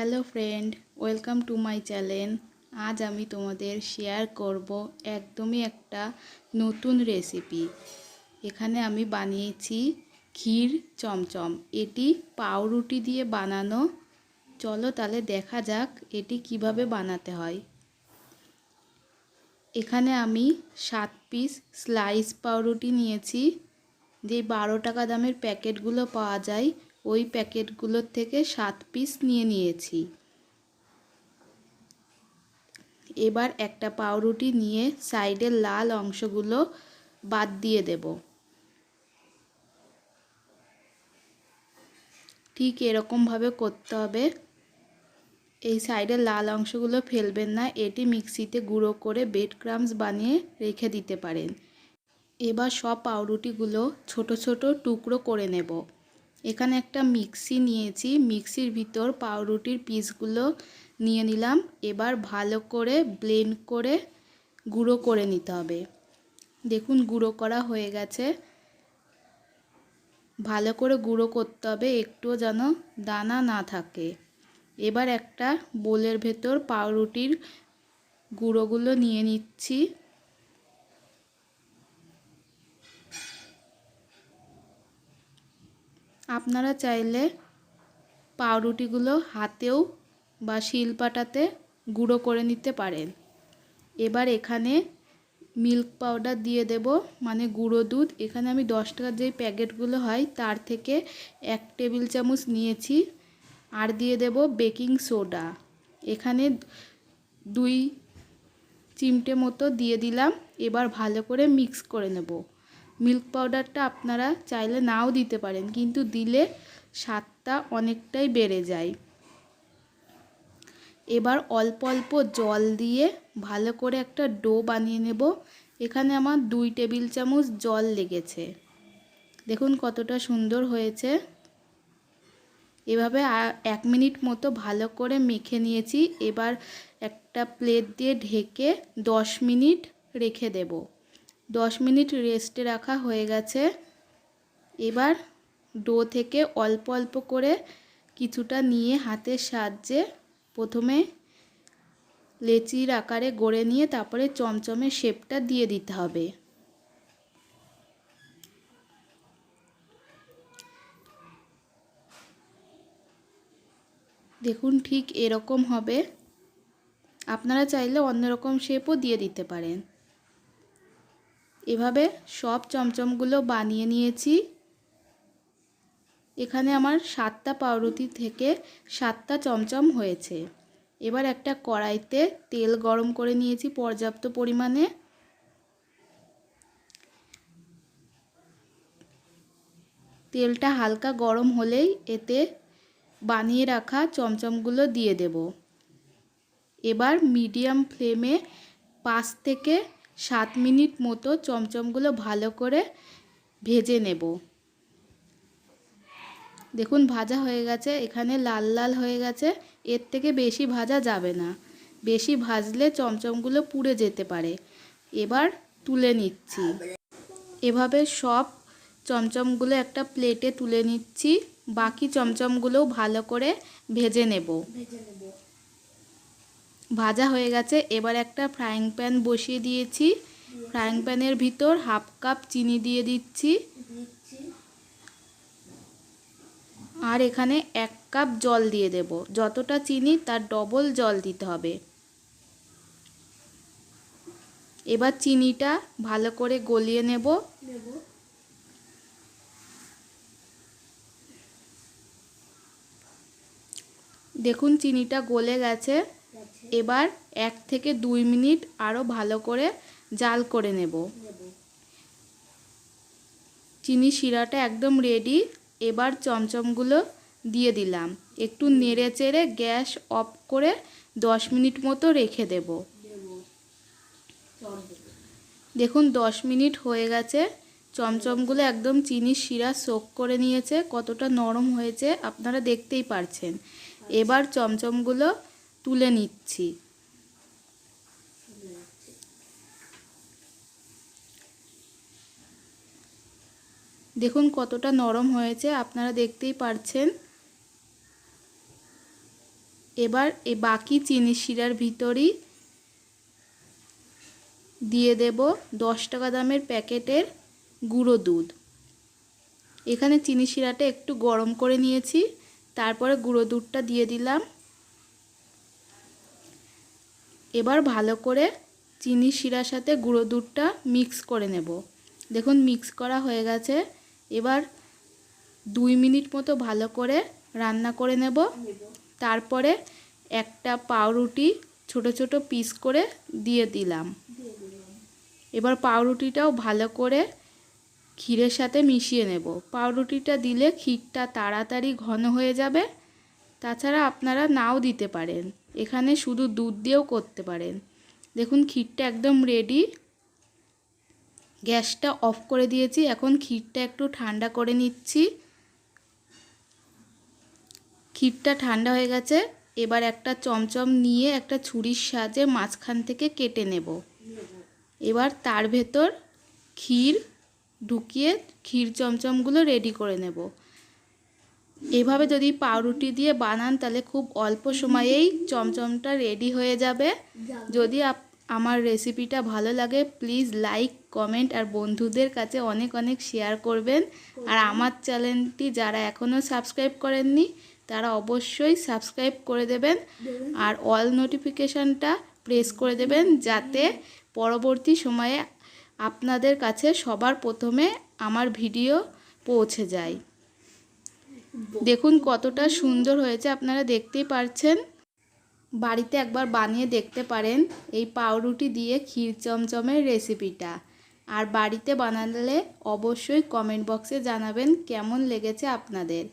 Hello friend, welcome to my channel. আজ আমি তোমাদের শেয়ার করব একদমই একটা নতুন রেসিপি। এখানে আমি বানিয়েছি ক্ষীর চমচম। এটি পাউরুটি দিয়ে বানানো। চলো তাহলে দেখা যাক এটি কিভাবে বানাতে হয়। এখানে আমি 7 পিস স্লাইস পাউরুটি নিয়েছি। যে 12 টাকা দামের প্যাকেটগুলো পাওয়া যায় ওই প্যাকেটগুলোর থেকে 7 পিস নিয়েছি। এবার একটা পাউরুটি নিয়ে সাইডের লাল অংশগুলো বাদ দিয়ে দেব। ঠিক এরকমভাবে করতে হবে। এই সাইডের লাল অংশগুলো ফেলবেন না, এটি মিক্সিতে গুঁড়ো করে ব্রেড ক্রাম্বস বানিয়ে রেখে দিতে পারেন। এবার সব পাউরুটিগুলো ছোট ছোট টুকরো করে নেব। এখানে একটা মিক্সি নিয়েছি, মিক্সির ভিতর পাউরুটির পিসগুলো নিয়ে নিলাম। এবার ভালো করে ব্লেন্ড করে গুঁড়ো করে নিতে হবে। দেখুন গুঁড়ো করা হয়ে গেছে। ভালো করে গুঁড়ো করতে হবে, একটুও যেন দানা না থাকে। এবার একটা বোলের ভেতর পাউরুটির গুঁড়োগুলো নিয়ে নিচ্ছি। আপনারা চাইলে পাউরুটিগুলো হাতেও বা শিলপাটাতে গুঁড়ো করে নিতে পারেন। এবার এখানে মিল্ক পাউডার দিয়ে দেব, মানে গুঁড়ো দুধ। এখানে আমি 10 টাকার যেই প্যাকেটগুলো হয় তার থেকে 1 টেবিল চামচ নিয়েছি। আর দিয়ে দেব বেকিং সোডা। এখানে 2 চিমটে মতো দিয়ে দিলাম। এবার ভালো করে মিক্স করে নেব। মিল্ক পাউডারটা আপনারা চাইলে নাও দিতে পারেন, কিন্তু দিলে স্বাদটা অনেকটাই বেড়ে যায়। এবার অল্প অল্প জল দিয়ে ভালো করে একটা ডো বানিয়ে নেব। এখানে আমার 2 টেবিল চামচ জল লেগেছে। দেখুন কতটা সুন্দর হয়েছে। এভাবে 1 মিনিট মতো ভালো করে মেখে নিয়েছি। এবার একটা প্লেট দিয়ে ঢেকে 10 মিনিট রেখে দেব। 10 মিনিট রেস্টে রাখা হয়ে গেছে। এবার ডো থেকে অল্প অল্প করে কিছুটা নিয়ে হাতের সাহায্যে প্রথমে লেচির আকারে গড়ে নিয়ে তারপরে চমচমের শেপটা দিয়ে দিতে হবে। দেখুন ঠিক এরকম হবে। আপনারা চাইলে অন্যরকম শেপও দিয়ে দিতে পারেন। এভাবে সব চমচমগুলো বানিয়ে নিয়েছি। এখানে আমার 7টা পাউরুটি থেকে 7টা চমচম হয়েছে। এবার একটা কড়াইতে তেল গরম করে নিয়েছি পর্যাপ্ত পরিমাণে। তেলটা হালকা গরম হলেই এতে বানিয়ে রাখা চমচমগুলো দিয়ে দেব। এবার মিডিয়াম ফ্লেমে 5 থেকে 7 মিনিট মতো চমচমগুলো ভালো করে ভেজে নেব। দেখুন ভাজা হয়ে গেছে, এখানে লাল লাল হয়ে গেছে। এর থেকে বেশি ভাজা যাবে না, বেশি ভাজলে চমচমগুলো পুড়ে যেতে পারে। এবার তুলে নিচ্ছি। এভাবে সব চমচমগুলো একটা প্লেটে তুলে নিচ্ছি। বাকি চমচমগুলোও ভালো করে ভেজে নেব। ভাজা হয়ে গেছে। এবার একটা ফ্রাইং প্যান বসিয়ে দিয়েছি। ফ্রাইং প্যানের ভিতর 1/2 কাপ চিনি দিয়ে দিচ্ছি। আর এখানে 1 কাপ জল দিয়ে দেব। যতটা চিনি তার ডবল জল দিতে হবে। এবার চিনিটা ভালো করে গলিয়ে নেব। দেখুন চিনিটা গলে গেছে। এবার 1 থেকে 2 মিনিট আরও ভালো করে জাল করে নেব। চিনি শিরাটা একদম রেডি। এবার চমচমগুলো দিয়ে দিলাম। একটু নেড়ে চেড়ে গ্যাস অফ করে 10 মিনিট মতো রেখে দেব। দেখুন 10 মিনিট হয়ে গেছে। চমচমগুলো একদম চিনির শিরা সোক করে নিয়েছে। কতটা নরম হয়েছে আপনারা দেখতেই পারছেন। এবার চমচমগুলো তুলে নিচ্ছি। দেখুন কতটা নরম হয়েছে আপনারা দেখতেই পারছেন। এবার এই বাকি চিনি শিরার ভিতরই দিয়ে দেব 10 টাকা দামের প্যাকেটের গুঁড়ো দুধ। এখানে চিনি শিরাটা একটু গরম করে নিয়েছি, তারপরে গুঁড়ো দুধটা দিয়ে দিলাম। এবার ভালো করে চিনি শিরার সাথে গুঁড়ো দুধটা মিক্স করে নেব। দেখুন মিক্স করা হয়ে গেছে। এবার 2 মিনিট মতো ভালো করে রান্না করে নেব। তারপরে একটা পাউরুটি ছোট ছোট পিস করে দিয়ে দিলাম। এবার পাউরুটিটাও ভালো করে ক্ষীরের সাথে মিশিয়ে নেব। পাউরুটিটা দিলে ক্ষীরটা তাড়াতাড়ি ঘন হয়ে যাবে। তাছাড়া আপনারা নাও দিতে পারেন, এখানে শুধু দুধ দিয়েও করতে পারেন। দেখুন ক্ষীরটা একদম রেডি। গ্যাসটা অফ করে দিয়েছি। এখন ক্ষীরটা একটু ঠান্ডা করে নিচ্ছি। ক্ষীরটা ঠান্ডা হয়ে গেছে। এবার একটা চমচম নিয়ে একটা ছুরির সাহায্যে মাঝখান থেকে কেটে নেব। এবার তার ভেতর ক্ষীর ঢুকিয়ে ক্ষীর চমচমগুলো রেডি করে নেব। এভাবে যদি পাউরুটি দিয়ে বানান তাহলে খুব অল্প সময়েই চমচমটা রেডি হয়ে যাবে। যদি আমার রেসিপিটা ভালো লাগে প্লিজ লাইক কমেন্ট আর বন্ধুদের কাছে অনেক অনেক শেয়ার করবেন। আর আমার চ্যানেলটি যারা এখনও সাবস্ক্রাইব করেননি তারা অবশ্যই সাবস্ক্রাইব করে দেবেন আর অল নোটিফিকেশানটা প্রেস করে দেবেন, যাতে পরবর্তী সময়ে আপনাদের কাছে সবার প্রথমে আমার ভিডিও পৌঁছে যায়। দেখুন কতটা সুন্দর হয়েছে, আপনারা দেখতেই পারছেন। বাড়িতে একবার বানিয়ে দেখতে পারেন এই পাউরুটি দিয়ে ক্ষীর চমচমের রেসিপিটা। আর বাড়িতে বানালে অবশ্যই কমেন্ট বক্সে জানাবেন কেমন লেগেছে আপনাদের।